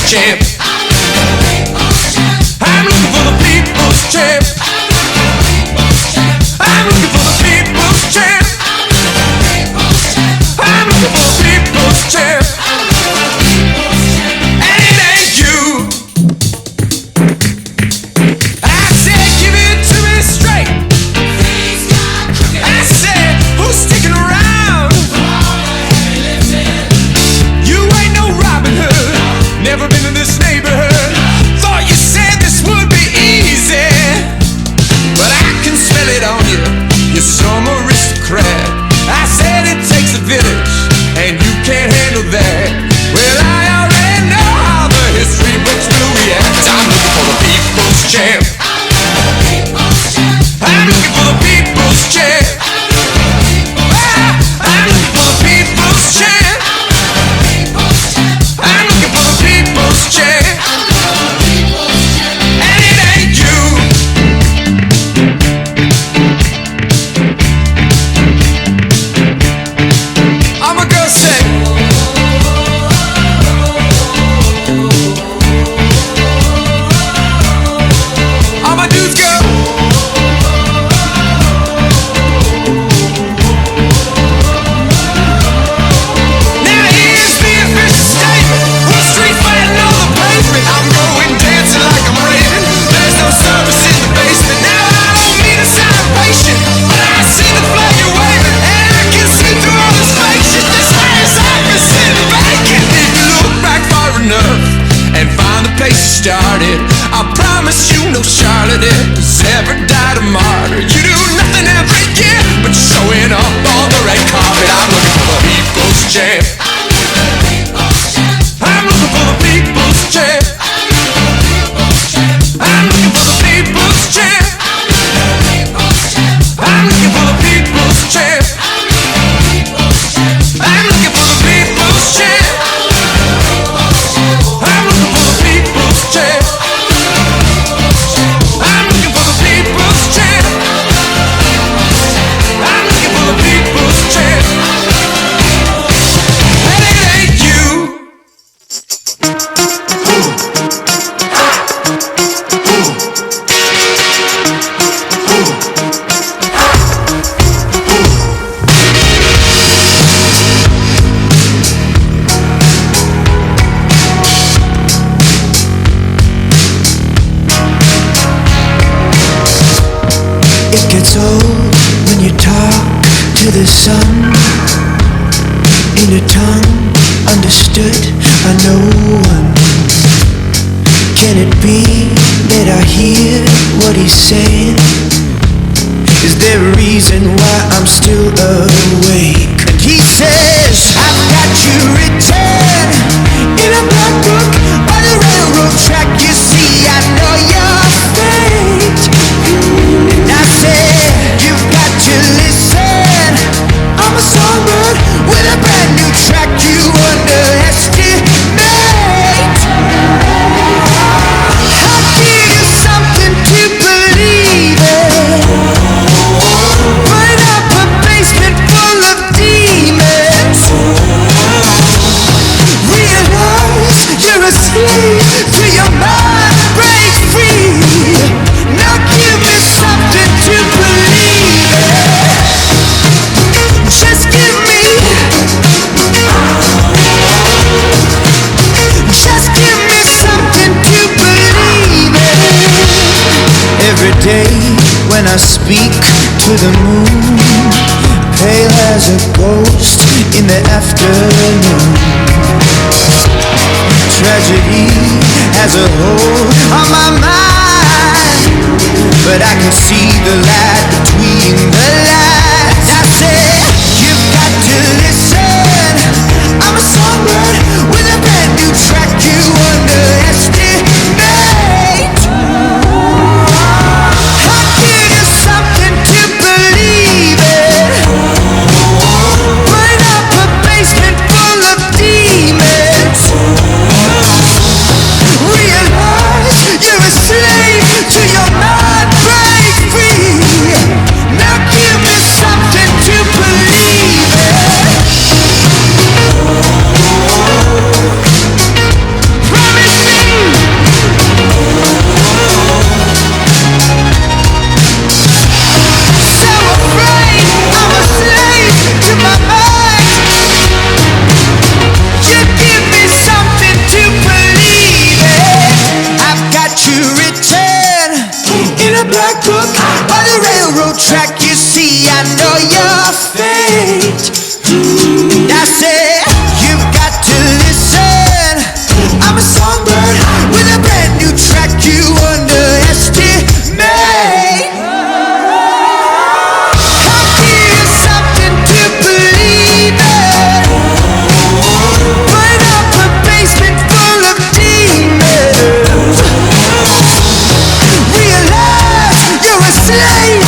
champ. I'm looking for the people's champ. I'm looking for the people's champ. I'm looking for the people's champ. And it ain't you. I said give it to me straight. I said who's sticking around? You ain't no Robin Hood. Never been in this neighborhood. Thought you said this would be easy, but I can smell it on you. You're some aristocrat. I said it takes a village, and you can't handle that. Well, I already know how the history books will react. I'm looking for the people's champ. I'm looking for the people's champ. I'm looking for the people's champ. I'm looking for the people's champ. And it ain't you. I'm a girl say I'm a dude's girl. Now here's the official statement. We're street fighting on the pavement. I'm going dancing like I'm raving. There's no service in the basement. Now I don't mean to sound impatient, but I see the flag you're waving, and I can see through all this fake shit. This man's office sitting vacant. If you look back far enough and find the place you started, I promise you no charlatan has ever died a martyr. You do nothing every year but showing up on the red carpet. I'm looking for the people's champ. I'm looking for the people's champ. I'm looking for the people's champ. I'm looking for the people's champ. I'm looking for the people's champ. I'm looking for the people's champ. I'm looking for the people's champ. I'm looking for the people's champ. And it ain't you. It gets old when you talk to the sun in a tongue understood by no one. Can it be that I hear what he's saying? Is there a reason why I'm still awake? And he says, I've got you written in a black book on the railroad track. You see, I know your fate. And I said, you've got to listen. I'm a songbird with a brand new track you underestimate. I'll give you something to believe in. Burn up a basement full of demons. Realize you're a slave to your mind. Break free. Now give me something to believe in. Just give me. Just give me something to believe in. Every day when I speak to the moon, pale as a ghost in the afternoon. Tragedy has a hold on my mind, but I can see the light between the lines. I said, you've got to listen. I'm a songbird with a brand new track you underestimate. I'll give you something to believe in. Burn up a basement full of demons. Realize you're a slave to your mind. Break free. track, you see, I know your fate. I said, you've got to listen. I'm a songbird with a brand new track you underestimate. I'll give you something to believe in. Burn up a basement full of demons. Realize you're a slave.